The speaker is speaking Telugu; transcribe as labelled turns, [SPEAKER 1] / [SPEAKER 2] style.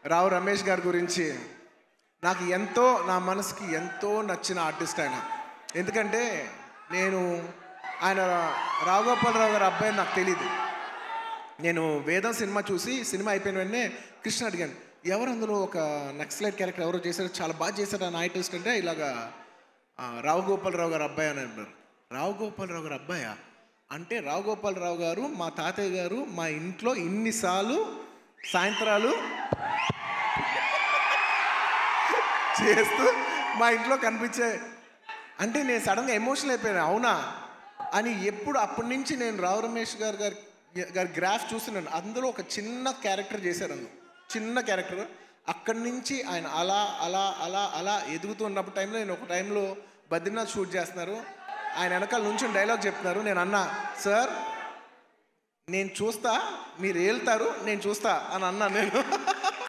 [SPEAKER 1] రావు రమేష్ గారి గురించి నాకు ఎంతో, నా మనసుకి ఎంతో నచ్చిన ఆర్టిస్ట్ ఆయన. ఎందుకంటే ఆయన రావు గోపాలరావు గారి అబ్బాయి నాకు తెలీదు. నేను వేదం సినిమా చూసి, సినిమా అయిపోయిన వెంటనే కృష్ణ అడిగాను, ఎవరు అందులో ఒక నక్సలైట్ క్యారెక్టర్ ఎవరో చేశారు, చాలా బాగా చేశారు ఆ ఆర్టిస్ట్ అంటే, ఇలాగా రావు గోపాలరావు గారు అబ్బాయి అని అన్నారు. రావు గోపాలరావు గారు అబ్బాయా అంటే, రావు గోపాలరావు గారు మా తాతయ్య గారు మా ఇంట్లో ఇన్నిసార్లు సాయంత్రాలు చేస్తూ మా ఇంట్లో కనిపించే అంటే నేను సడన్గా ఎమోషనల్ అయిపోయాను. అవునా అని అప్పటి నుంచి నేను రావు రమేష్ గారి గ్రాఫ్ చూస్తున్నాను. అందులో ఒక చిన్న క్యారెక్టర్ చేశారు, చిన్న క్యారెక్టర్. అక్కడి నుంచి ఆయన అలా అలా అలా అలా ఎదుగుతూ ఉన్నప్పుడు టైంలో, నేను ఒక టైంలో బద్రీనాథ్ షూట్ చేస్తున్నారు, ఆయన వెనకాల నుంచి డైలాగ్ చెప్తున్నారు. నేను అన్నా, సార్ నేను చూస్తా, మీరు వెళ్తారు, నేను చూస్తా అని అన్నా నేను.